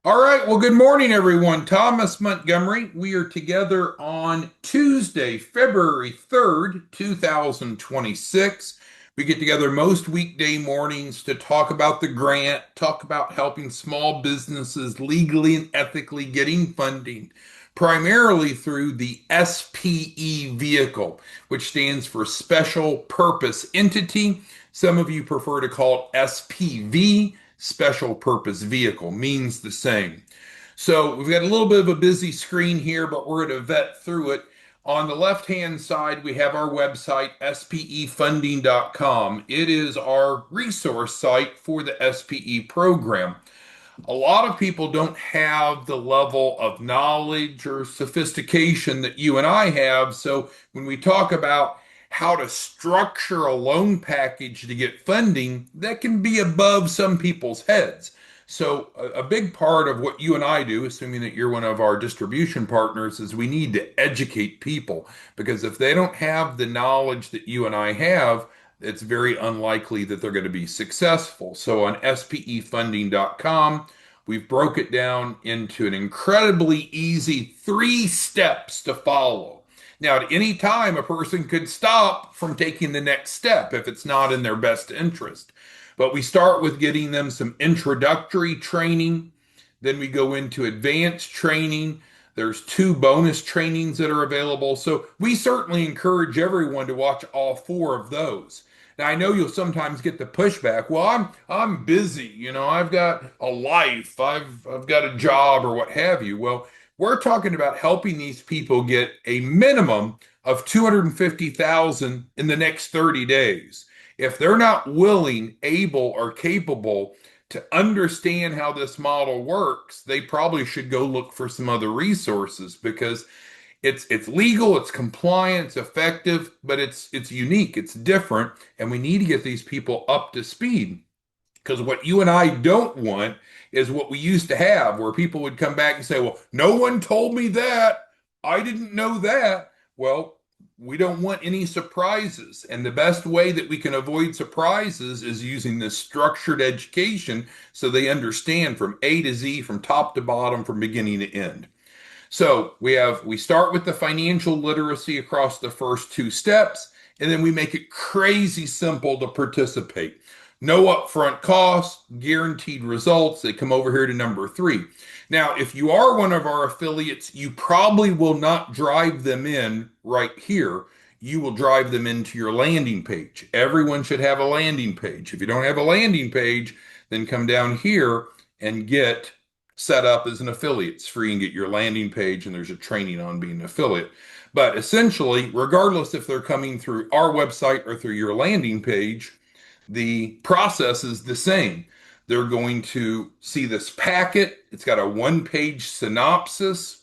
All right. Well, good morning, everyone. Thomas Montgomery. We are together on Tuesday, February 3rd, 2026. We get together most weekday mornings to talk about the grant, talk about helping small businesses legally and ethically getting funding, primarily through the SPE vehicle, which stands for Special Purpose Entity. Some of you prefer to call it SPV. Special purpose vehicle means the same. So we've got a little bit of a busy screen here, but we're going to vet through it. On the left-hand side, we have our website, spefunding.com. It is our resource site for the SPE program. A lot of people don't have the level of knowledge or sophistication that you and I have. So when we talk about how to structure a loan package to get funding, that can be above some people's heads. So a big part of what you and I do, assuming that you're one of our distribution partners, is we need to educate people because if they don't have the knowledge that you and I have, it's very unlikely that they're going to be successful. So on spefunding.com, we've broke it down into an incredibly easy 3 steps to follow. Now, at any time, a person could stop from taking the next step if it's not in their best interest. But we start with getting them some introductory training. Then we go into advanced training. There's 2 bonus trainings that are available. So we certainly encourage everyone to watch all 4 of those. Now I know you'll sometimes get the pushback. Well, I'm busy, I've got a life, I've got a job or what have you. Well, we're talking about helping these people get a minimum of 250,000 in the next 30 days. If they're not willing, able, or capable to understand how this model works, they probably should go look for some other resources because it's legal, it's compliant, it's effective, but it's unique, it's different, and we need to get these people up to speed. Because what you and I don't want is what we used to have, where people would come back and say, "Well, no one told me that. I didn't know that." Well, we don't want any surprises. And the best way that we can avoid surprises is using this structured education so they understand from A to Z, from top to bottom, from beginning to end. So we start with the financial literacy across the first 2 steps, and then we make it crazy simple to participate. No upfront costs, guaranteed results. They come over here to number 3. Now, if you are one of our affiliates, you probably will not drive them in right here. You will drive them into your landing page. Everyone should have a landing page. If you don't have a landing page, then come down here and get set up as an affiliate. It's free and get your landing page, and there's a training on being an affiliate. But essentially, regardless if they're coming through our website or through your landing page, the process is the same. They're going to see this packet. It's got a 1 page synopsis,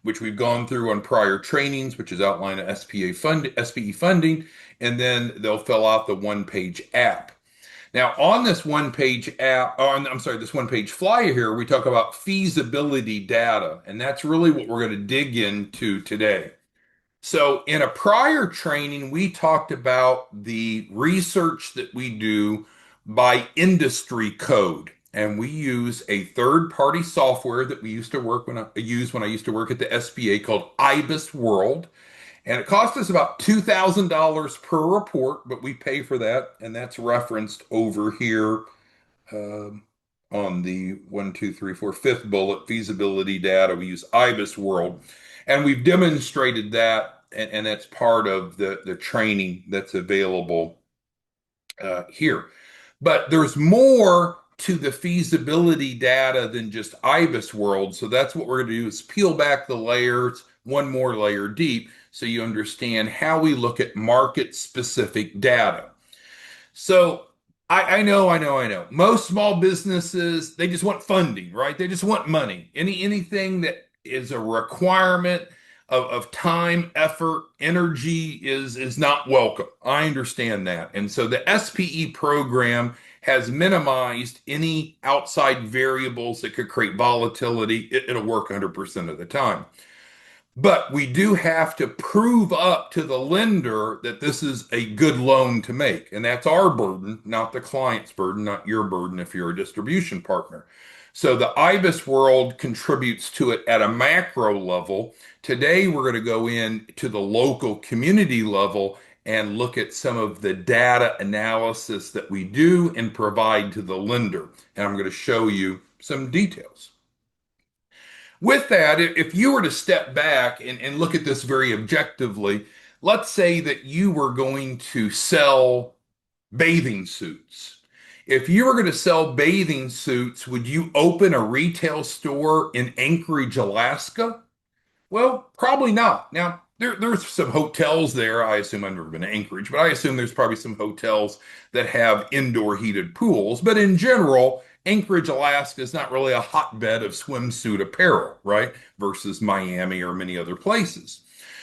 which we've gone through on prior trainings, which is outlined at SPE funding, and then they'll fill out the 1 page app. Now, on this 1 page app, I'm sorry, this 1 page flyer here, we talk about feasibility data, and that's really what we're going to dig into today. So, in a prior training, we talked about the research that we do by industry code, and we use a third-party software that we used to work when I used to work at the SBA called IBIS World. And it cost us about $2,000 per report, but we pay for that, and that's referenced over here um, on the 1, 2, 3, 4, 5th bullet, feasibility data. We use IBIS World, and we've demonstrated that, and that's part of the training that's available here. But there's more to the feasibility data than just IBIS World. So that's what we're going to do is peel back the layers, 1 more layer deep, so you understand how we look at market specific data. So I know. Most small businesses, they just want funding, right? They just want money. Anything that is a requirement of time, effort, energy is not welcome. I understand that. And so the SPE program has minimized any outside variables that could create volatility. It'll work 100% of the time. But we do have to prove up to the lender that this is a good loan to make. And that's our burden, not the client's burden, not your burden if you're a distribution partner. So the IBIS world contributes to it at a macro level. Today, we're going to go in to the local community level and look at some of the data analysis that we do and provide to the lender. And I'm going to show you some details. With that, if you were to step back and look at this very objectively, let's say that you were going to sell bathing suits. If you were going to sell bathing suits, would you open a retail store in Anchorage, Alaska? Well, probably not. Now, there's some hotels there. I assume I've never been to Anchorage, but I assume there's probably some hotels that have indoor heated pools. But in general, Anchorage, Alaska is not really a hotbed of swimsuit apparel, right? Versus Miami or many other places.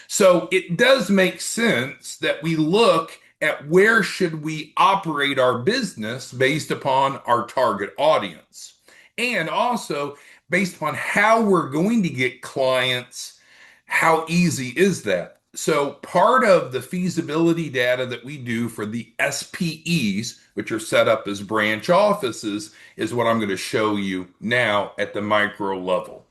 So it does make sense that we look at where should we operate our business based upon our target audience. And also based upon how we're going to get clients, how easy is that? So part of the feasibility data that we do for the SPEs, which are set up as branch offices, is what I'm going to show you now at the micro level.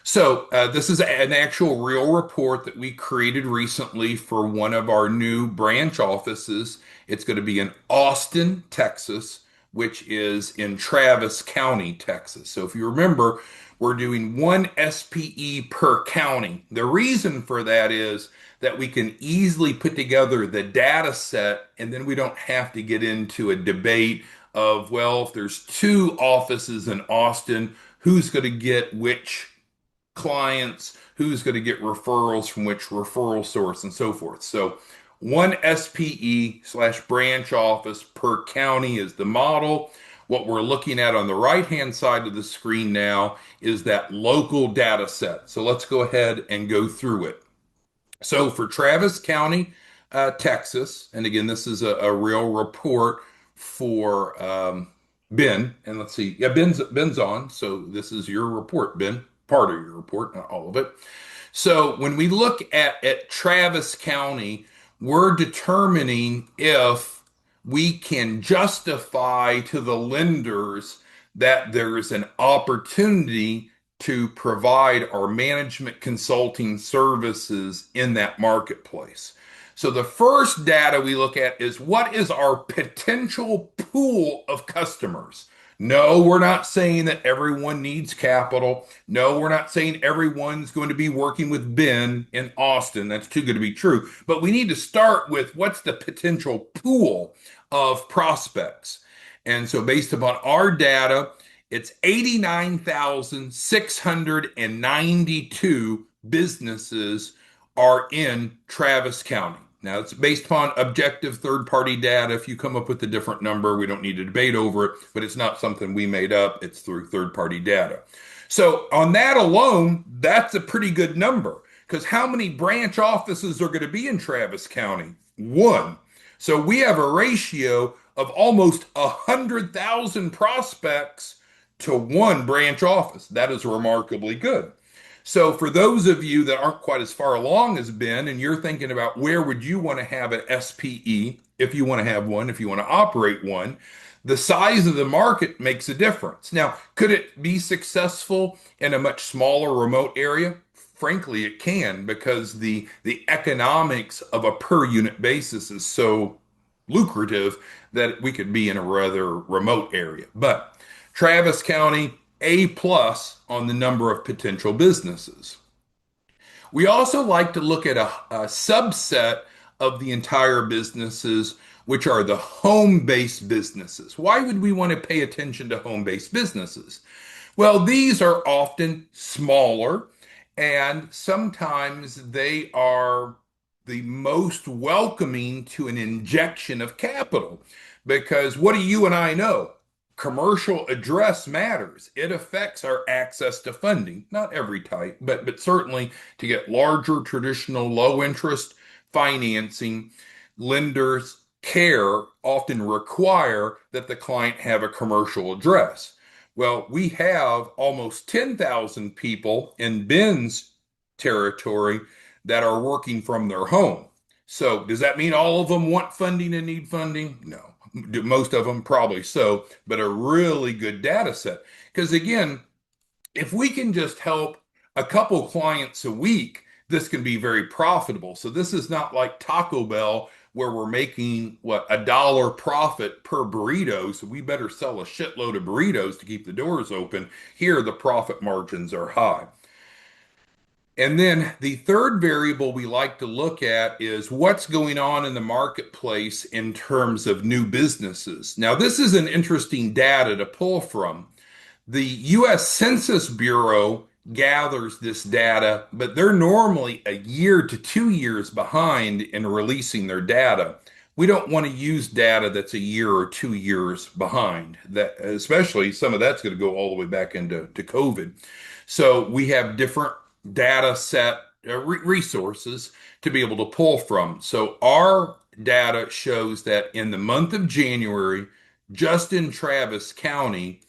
So, this is an actual real report that we created recently for one of our new branch offices. It's going to be in Austin, Texas, which is in Travis County, Texas. So, if you remember, we're doing one SPE per county. The reason for that is that we can easily put together the data set and then we don't have to get into a debate of, well, if there's two offices in Austin, who's going to get which clients, who's going to get referrals from which referral source, and so forth. So one SPE slash branch office per county is the model. What we're looking at on the right-hand side of the screen now is that local data set. So let's go ahead and go through it. So for Travis County, Texas, and again, this is a real report for Ben. And let's see, yeah, Ben's on. So this is your report, Ben, part of your report, not all of it. So when we look at Travis County, we're determining if we can justify to the lenders that there's an opportunity to provide our management consulting services in that marketplace. So the first data we look at is what is our potential pool of customers? No, we're not saying that everyone needs capital. No, we're not saying everyone's going to be working with Ben in Austin. That's too good to be true. But we need to start with what's the potential pool of prospects. And so, based upon our data, it's 89,692 businesses are in Travis County. Now, it's based upon objective third party data. If you come up with a different number, we don't need to debate over it, but it's not something we made up. It's through third party data. So, on that alone, that's a pretty good number because how many branch offices are going to be in Travis County? One. So, we have a ratio of almost 100,000 prospects to one branch office. That is remarkably good. So for those of you that aren't quite as far along as Ben, and you're thinking about where would you want to have an SPE, if you want to have one, if you want to operate one, the size of the market makes a difference. Now, could it be successful in a much smaller remote area? Frankly, it can because the economics of a per unit basis is so lucrative that we could be in a rather remote area. But Travis County, A plus on the number of potential businesses. We also like to look at a subset of the entire businesses, which are the home-based businesses. Why would we want to pay attention to home-based businesses? Well, these are often smaller and sometimes they are the most welcoming to an injection of capital. Because what do you and I know? Commercial address matters. It affects our access to funding, not every type, but certainly to get larger traditional low interest financing, lenders care often require that the client have a commercial address. Well, we have almost 10,000 people in Ben's territory that are working from their home. So, does that mean all of them want funding and need funding? No. Do most of them probably so, but a really good data set. Because again, if we can just help a couple clients a week, this can be very profitable. So this is not like Taco Bell where we're making what $1 profit per burrito. So we better sell a shitload of burritos to keep the doors open. Here, the profit margins are high. And then the third variable we like to look at is what's going on in the marketplace in terms of new businesses. Now, this is an interesting data to pull from. The US Census Bureau gathers this data, but they're normally a year to 2 years behind in releasing their data. We don't want to use data that's a year or 2 years behind. That especially some of that's going to go all the way back into COVID. So we have different data set resources to be able to pull from. So our data shows that in the month of January, just in Travis County,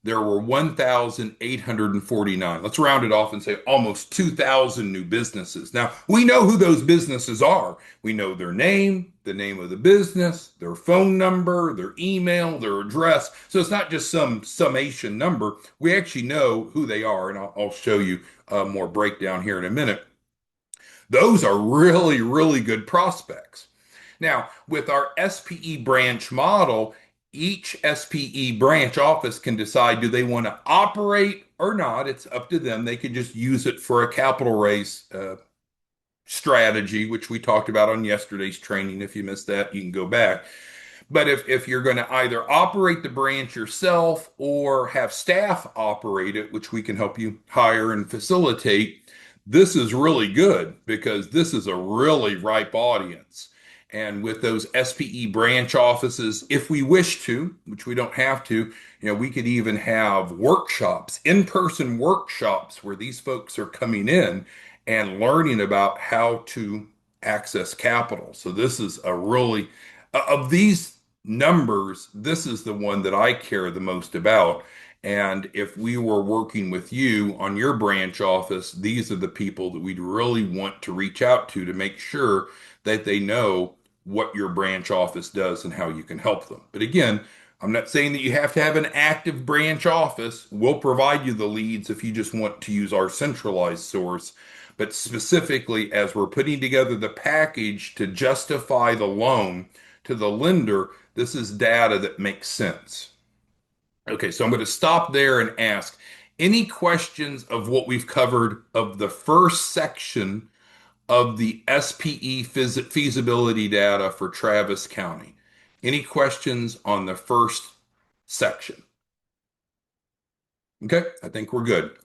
there were 1,849. Let's round it off and say almost 2,000 new businesses. Now, we know who those businesses are. We know their name, the name of the business, their phone number, their email, their address. So it's not just some summation number. We actually know who they are, and I'll show you more breakdown here in a minute. Those are really, really good prospects. Now, with our SPE branch model, each SPE branch office can decide do they want to operate or not. It's up to them. They could just use it for a capital raise strategy, which we talked about on yesterday's training. If you missed that, you can go back. But if you're going to either operate the branch yourself or have staff operate it, which we can help you hire and facilitate, this is really good because this is a really ripe audience. And with those SPE branch offices, if we wish to, which we don't have to, we could even have workshops, in-person workshops where these folks are coming in and learning about how to access capital. So this is a really, of these numbers, this is the one that I care the most about. And if we were working with you on your branch office, these are the people that we'd really want to reach out to make sure that they know what your branch office does and how you can help them. But again, I'm not saying that you have to have an active branch office. We'll provide you the leads if you just want to use our centralized source. But specifically, as we're putting together the package to justify the loan to the lender, this is data that makes sense. Okay, so I'm going to stop there and ask any questions of what we've covered of the first section of the SPE feasibility data for Travis County. Any questions on the first section? Okay, I think we're good.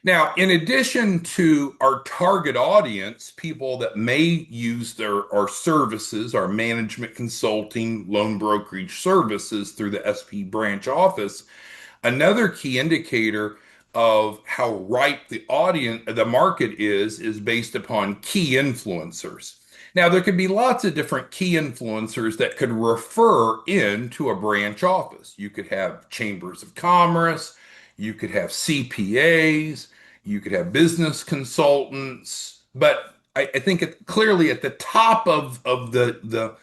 Now, in addition to our target audience, people that may use our services, our management consulting, loan brokerage services through the SP branch office, another key indicator of how ripe the market is based upon key influencers. Now, there could be lots of different key influencers that could refer into a branch office. You could have chambers of commerce, you could have CPAs, you could have business consultants, but I think clearly at the top of the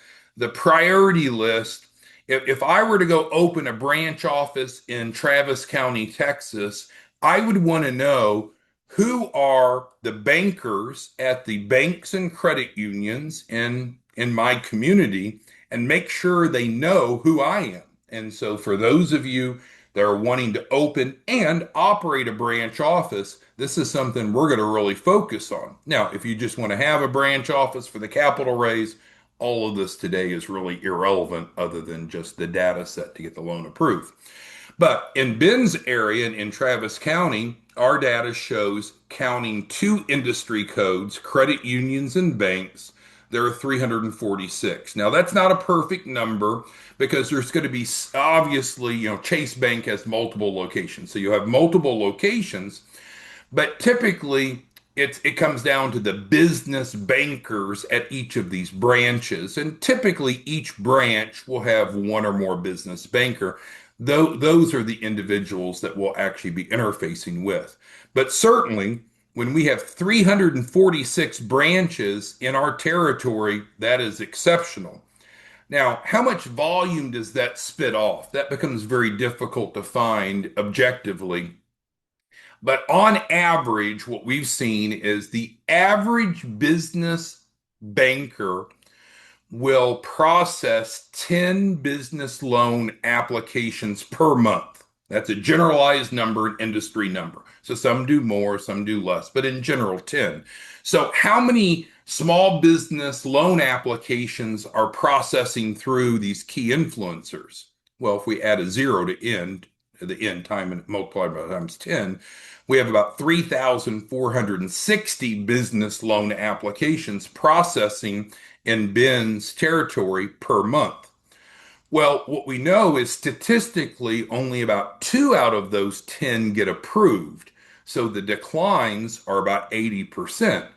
priority list, if I were to go open a branch office in Travis County, Texas, I would want to know who are the bankers at the banks and credit unions in my community and make sure they know who I am. And so for those of you that are wanting to open and operate a branch office, this is something we're going to really focus on. Now, if you just want to have a branch office for the capital raise, all of this today is really irrelevant other than just the data set to get the loan approved. But in Ben's area in Travis County, our data shows counting two industry codes, credit unions and banks, there are 346. Now, that's not a perfect number because there's going to be obviously, Chase Bank has multiple locations. So you have multiple locations, but typically it comes down to the business bankers at each of these branches. And typically each branch will have one or more business banker. Those are the individuals that we'll actually be interfacing with. But certainly When we have 346 branches in our territory, that is exceptional. Now, how much volume does that spit off? That becomes very difficult to find objectively. But on average, what we've seen is the average business banker will process 10 business loan applications per month. That's a generalized number, an industry number. So some do more, some do less, but in general, 10. So how many small business loan applications are processing through these key influencers? Well, if we add a zero to end, the end time and multiply by times 10, we have about 3,460 business loan applications processing in Ben's territory per month. Well, what we know is statistically only about two out of those 10 get approved. So the declines are about 80%.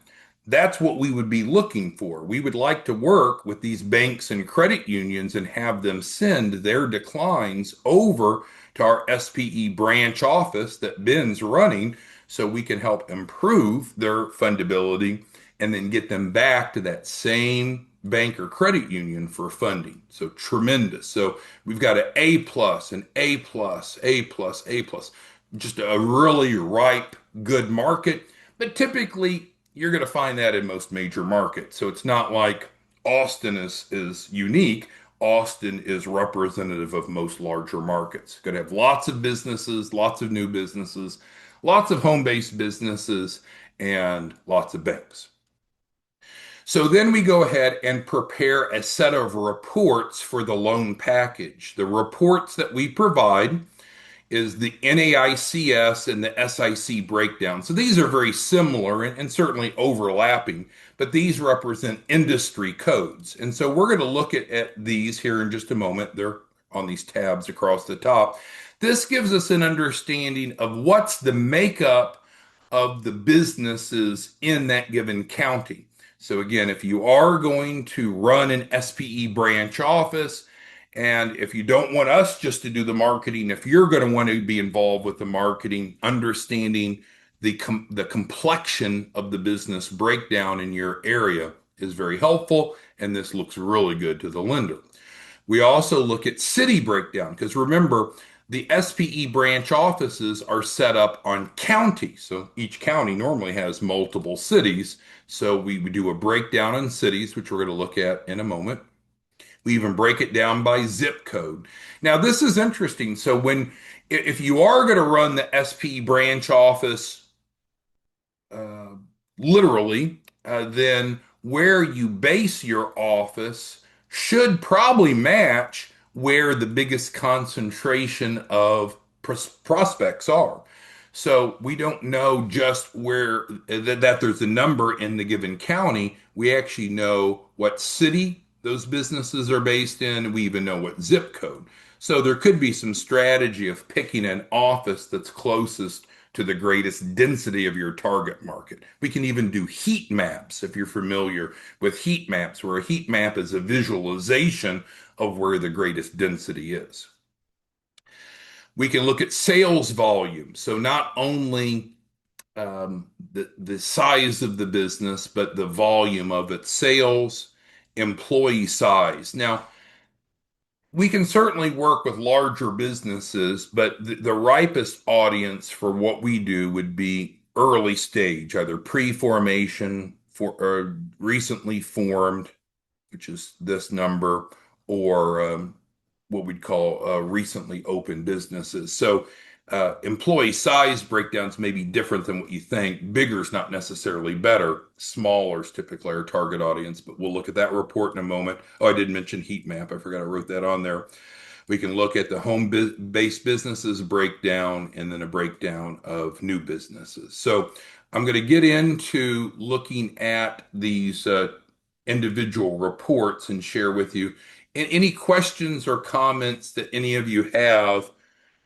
That's what we would be looking for. We would like to work with these banks and credit unions and have them send their declines over to our SPE branch office that Ben's running so we can help improve their fundability and then get them back to that same bank or credit union for funding. So tremendous. So we've got an A plus, an A plus, A plus, A plus. Just a really ripe, good market. But typically, you're going to find that in most major markets. So it's not like Austin is unique. Austin is representative of most larger markets. Going to have lots of businesses, lots of new businesses, lots of home-based businesses, and lots of banks. So then we go ahead and prepare a set of reports for the loan package. The reports that we provide is the NAICS and the SIC breakdown. So these are very similar and certainly overlapping, but these represent industry codes. And so we're going to look at these here in just a moment. They're on these tabs across the top. This gives us an understanding of what's the makeup of the businesses in that given county. So again, if you are going to run an SPE branch office, and if you don't want us just to do the marketing, if you're going to want to be involved with the marketing, understanding the complexion of the business breakdown in your area is very helpful, and this looks really good to the lender. We also look at city breakdown because remember, the SPE branch offices are set up on county. So each county normally has multiple cities. So we do a breakdown on cities, which we're going to look at in a moment. We even break it down by zip code. Now, this is interesting. So if you are going to run the SPE branch office uh, literally, then where you base your office should probably match where the biggest concentration of prospects are. So we don't know just where that there's a number in the given county. We actually know what city those businesses are based in. We even know what zip code. So there could be some strategy of picking an office that's closest to the greatest density of your target market. We can even do heat maps if you're familiar with heat maps, where a heat map is a visualization of where the greatest density is. We can look at sales volume. So not only the size of the business, but the volume of its sales, employee size. Now, we can certainly work with larger businesses, but the ripest audience for what we do would be early stage, either pre-formation for or recently formed, which is this number, or what we'd call recently open businesses. So employee size breakdowns may be different than what you think. Bigger is not necessarily better. Smaller is typically our target audience, but we'll look at that report in a moment. Oh, I did mention heat map. I forgot I wrote that on there. We can look at the home-based businesses breakdown and then a breakdown of new businesses. So I'm going to get into looking at these individual reports and share with you any questions or comments that any of you have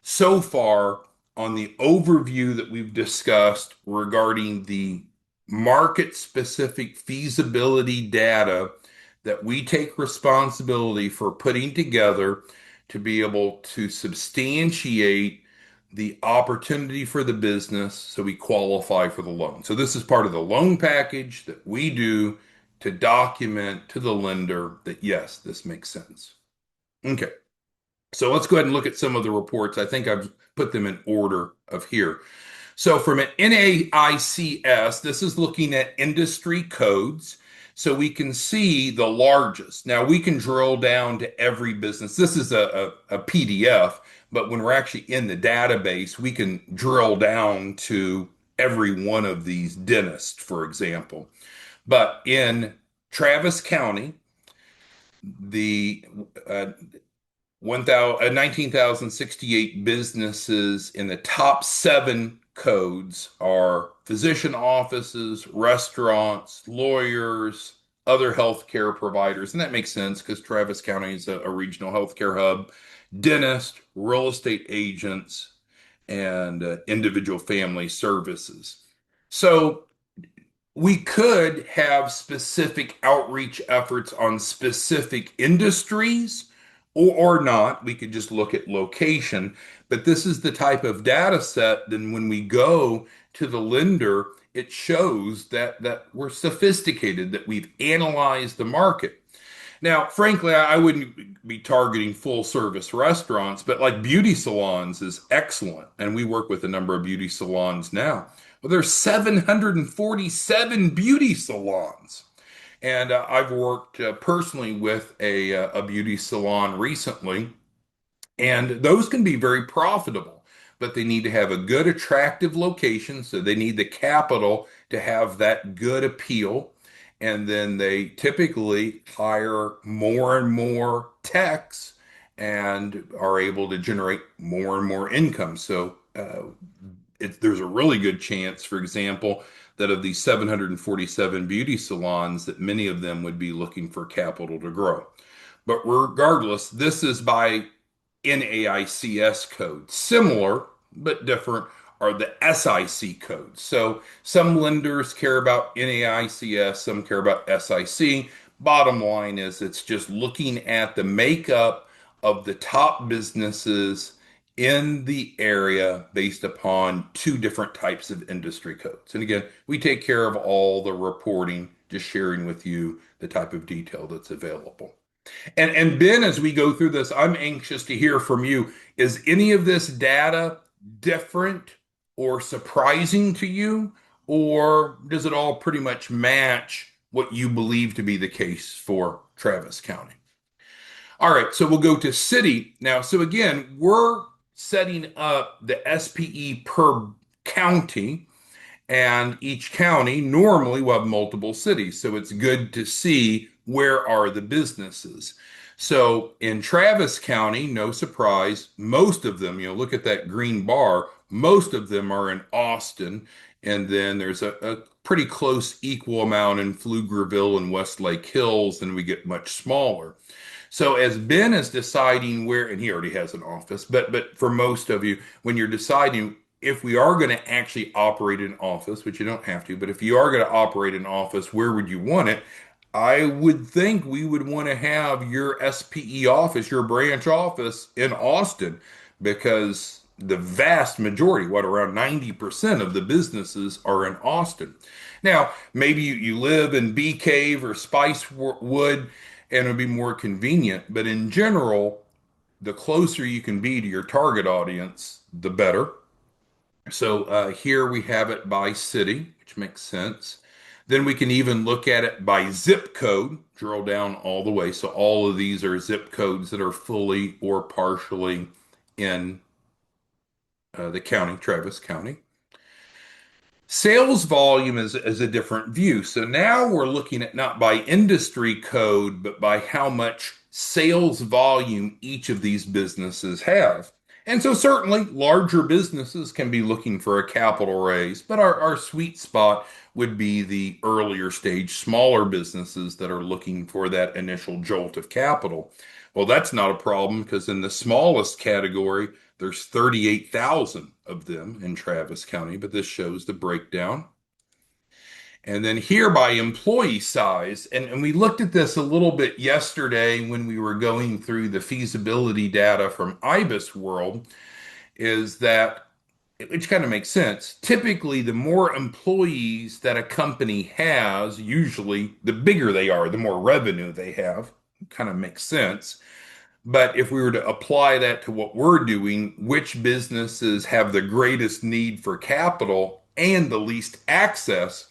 so far on the overview that we've discussed regarding the market specific feasibility data that we take responsibility for putting together to be able to substantiate the opportunity for the business so we qualify for the loan. So this is part of the loan package that we do to document to the lender that yes, this makes sense. Okay. So let's go ahead and look at some of the reports. I think I've put them in order of here. So from an NAICS, this is looking at industry codes. So we can see the largest. Now we can drill down to every business. This is a PDF, but when we're actually in the database, we can drill down to every one of these dentists, for example. But in Travis County, the 19,068 businesses in the top seven codes are physician offices, restaurants, lawyers, other healthcare providers. And that makes sense because Travis County is a regional healthcare hub, dentists, real estate agents, and individual family services. So we could have specific outreach efforts on specific industries or not. We could just look at location. But this is the type of data set, then when we go to the lender, it shows that we're sophisticated, that we've analyzed the market. Now, frankly, I wouldn't be targeting full service restaurants, but like beauty salons is excellent. And we work with a number of beauty salons now. Well, there's 747 beauty salons. And I've worked personally with a beauty salon recently, and those can be very profitable, but they need to have a good, attractive location. So they need the capital to have that good appeal. And then they typically hire more and more techs and are able to generate more and more income. So there's a really good chance, for example, that of these 747 beauty salons, that many of them would be looking for capital to grow. But regardless, this is by NAICS code. Similar but different are the SIC codes. So some lenders care about NAICS, some care about SIC. Bottom line is it's just looking at the makeup of the top businesses in the area based upon two different types of industry codes. And again, we take care of all the reporting, just sharing with you the type of detail that's available. And Ben, as we go through this, I'm anxious to hear from you. Is any of this data different or surprising to you, or does it all pretty much match what you believe to be the case for Travis County? All right, so we'll go to city now. So again, we're setting up the SPE per county, and each county normally will have multiple cities. So it's good to see where are the businesses. So in Travis County, no surprise, most of them, look at that green bar, most of them are in Austin. And then there's a pretty close equal amount in Pflugerville and Westlake Hills, and we get much smaller. So as Ben is deciding where, and he already has an office, but for most of you, when you're deciding if we are going to actually operate an office, which you don't have to, but if you are going to operate an office, where would you want it? I would think we would want to have your SPE office, your branch office in Austin, because the vast majority, what, around 90% of the businesses are in Austin. Now, maybe you live in Bee Cave or Spicewood and it would be more convenient, but in general, the closer you can be to your target audience, the better. So here we have it by city, which makes sense. Then we can even look at it by zip code, drill down all the way. So all of these are zip codes that are fully or partially in the county, Travis County. Sales volume is a different view. So now we're looking at not by industry code, but by how much sales volume each of these businesses have. And so certainly larger businesses can be looking for a capital raise, but our sweet spot would be the earlier stage, smaller businesses that are looking for that initial jolt of capital. Well, that's not a problem because in the smallest category, there's 38,000 of them in Travis County, but this shows the breakdown. And then here by employee size, and we looked at this a little bit yesterday when we were going through the feasibility data from IBIS World. is that, which kind of makes sense. Typically, the more employees that a company has, usually the bigger they are, the more revenue they have. Kind of makes sense. But if we were to apply that to what we're doing, which businesses have the greatest need for capital and the least access,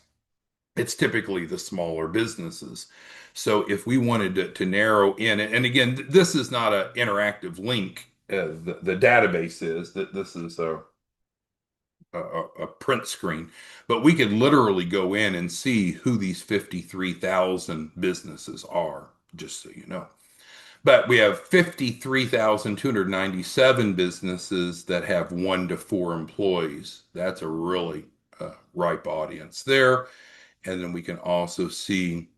it's typically the smaller businesses. So if we wanted to narrow in, and again, this is not an interactive link. The database is that this is a print screen, but we could literally go in and see who these 53,000 businesses are, just so you know. But we have 53,297 businesses that have 1 to 4 employees. That's a really ripe audience there. And then we can also see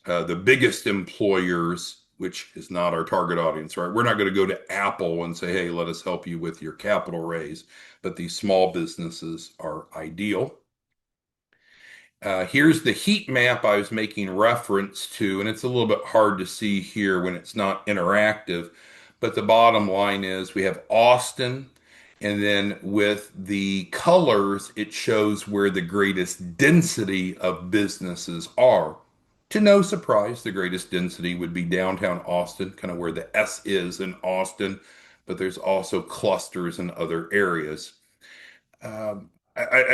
the biggest employers, which is not our target audience, right? We're not going to go to Apple and say, hey, let us help you with your capital raise. But these small businesses are ideal. Here's the heat map I was making reference to, and it's a little bit hard to see here when it's not interactive. But the bottom line is we have Austin, and then with the colors, it shows where the greatest density of businesses are. To no surprise, the greatest density would be downtown Austin, kind of where the S is in Austin, but there's also clusters in other areas. I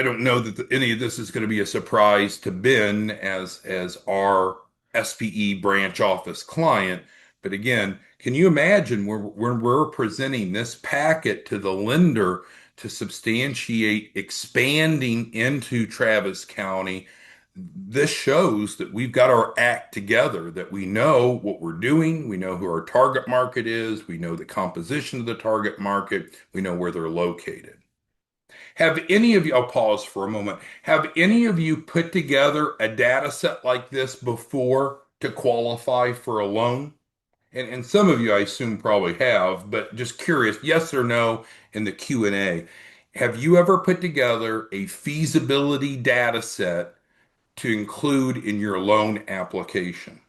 don't know that any of this is going to be a surprise to Ben as our SPE branch office client. But again, can you imagine when we're presenting this packet to the lender to substantiate expanding into Travis County? This shows that we've got our act together, that we know what we're doing, we know who our target market is, we know the composition of the target market, we know where they're located. Have any of you, I'll pause for a moment. Have any of you put together a data set like this before to qualify for a loan? And some of you, I assume, probably have, but just curious, yes or no in the Q&A. Have you ever put together a feasibility data set to include in your loan application?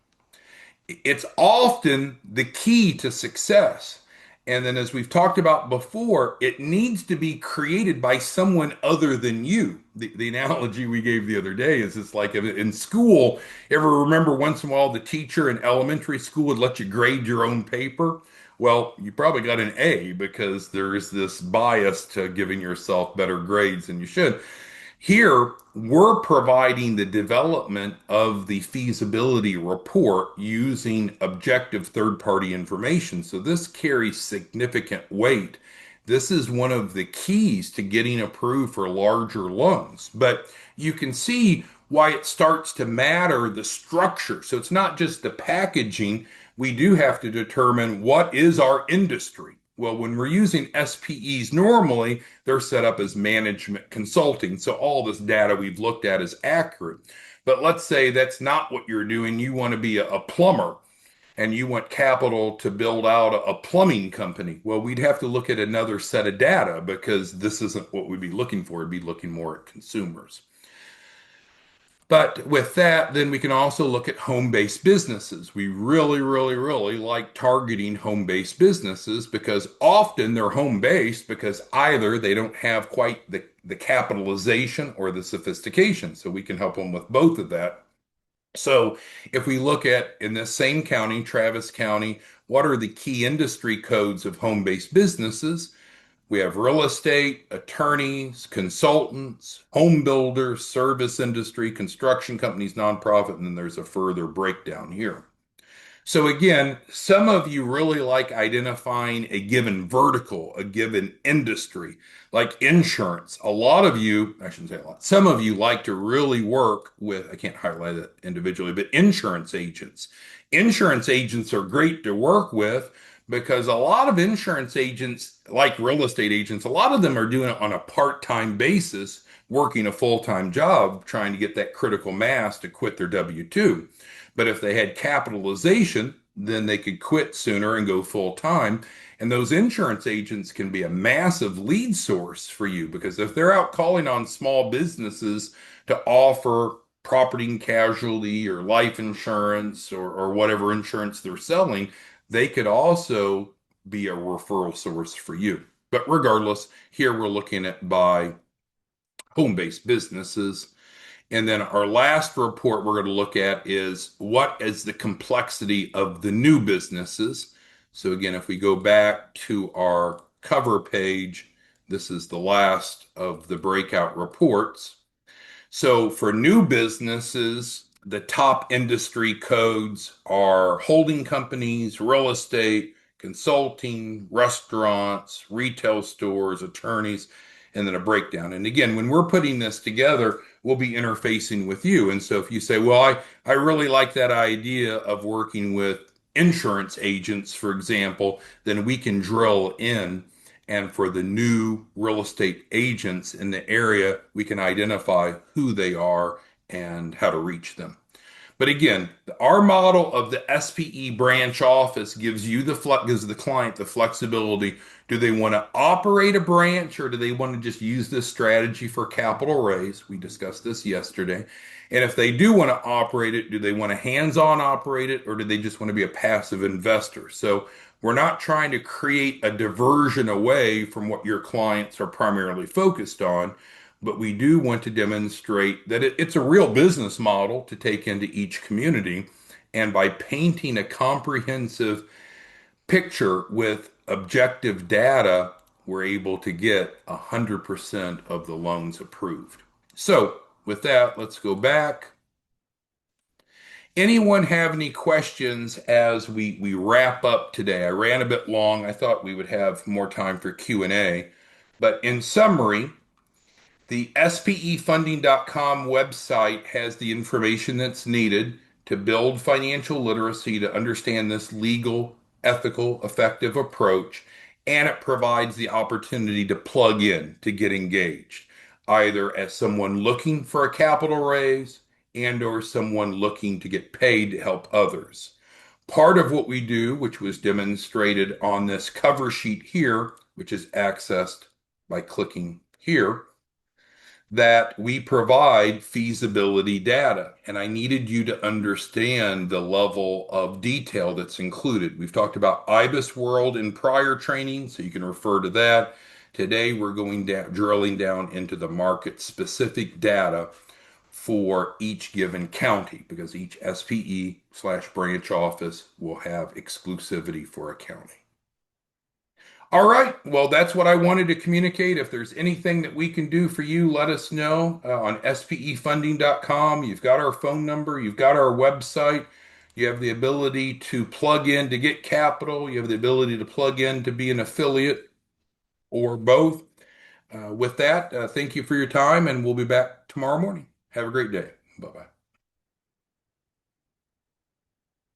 It's often the key to success. And then, as we've talked about before, it needs to be created by someone other than you. The analogy we gave the other day is it's like in school, ever remember once in a while the teacher in elementary school would let you grade your own paper? Well, you probably got an A because there is this bias to giving yourself better grades than you should. Here, we're providing the development of the feasibility report using objective third-party information. So this carries significant weight. This is one of the keys to getting approved for larger loans. But you can see why it starts to matter the structure. So it's not just the packaging. We do have to determine what is our industry. Well, when we're using SPEs normally, they're set up as management consulting. So all this data we've looked at is accurate. But let's say that's not what you're doing. You want to be a plumber and you want capital to build out a plumbing company. Well, we'd have to look at another set of data because this isn't what we'd be looking for. We'd be looking more at consumers. But with that, then we can also look at home-based businesses. We really, really, really like targeting home-based businesses because often they're home-based because either they don't have quite the capitalization or the sophistication. So we can help them with both of that. So if we look at in this same county, Travis County, what are the key industry codes of home-based businesses? We have real estate, attorneys, consultants, home builders, service industry, construction companies, nonprofit, and then there's a further breakdown here. So again, some of you really like identifying a given vertical, a given industry, like insurance. A lot of you, I shouldn't say a lot, some of you like to really work with, I can't highlight it individually, but insurance agents. Insurance agents are great to work with because a lot of insurance agents, like real estate agents, a lot of them are doing it on a part-time basis, working a full-time job, trying to get that critical mass to quit their W-2. But if they had capitalization, then they could quit sooner and go full time. And those insurance agents can be a massive lead source for you because if they're out calling on small businesses to offer property and casualty or life insurance or whatever insurance they're selling, they could also be a referral source for you. But regardless, here we're looking at by home-based businesses. And then our last report we're going to look at is what is the complexity of the new businesses. So again, if we go back to our cover page, this is the last of the breakout reports. So for new businesses, the top industry codes are holding companies, real estate, consulting, restaurants, retail stores, attorneys, and then a breakdown. And again, when we're putting this together, we'll be interfacing with you. And so if you say, well, I really like that idea of working with insurance agents, for example, then we can drill in, and for the new real estate agents in the area, we can identify who they are and how to reach them. But again, our model of the SPE branch office gives the client the flexibility. Do they want to operate a branch, or do they want to just use this strategy for capital raise? We discussed this yesterday. And if they do want to operate it, do they want to hands-on operate it, or do they just want to be a passive investor? So we're not trying to create a diversion away from what your clients are primarily focused on, but we do want to demonstrate that it's a real business model to take into each community. And by painting a comprehensive picture with objective data, we're able to get 100% of the loans approved. So, with that, let's go back. Anyone have any questions as we wrap up today? I ran a bit long. I thought we would have more time for Q&A. But in summary, the spefunding.com website has the information that's needed to build financial literacy, to understand this legal, ethical, effective approach, and it provides the opportunity to plug in, to get engaged, either as someone looking for a capital raise and or someone looking to get paid to help others. Part of what we do, which was demonstrated on this cover sheet here, which is accessed by clicking here, that we provide feasibility data. And I needed you to understand the level of detail that's included. We've talked about IBIS World in prior training, so you can refer to that. Today, we're going down, drilling down into the market specific data for each given county, because each SPE/branch office will have exclusivity for a county. All right. Well, that's what I wanted to communicate. If there's anything that we can do for you, let us know on spefunding.com. You've got our phone number, you've got our website, you have the ability to plug in to get capital, you have the ability to plug in to be an affiliate or both. With that, thank you for your time, and we'll be back tomorrow morning. Have a great day. Bye bye.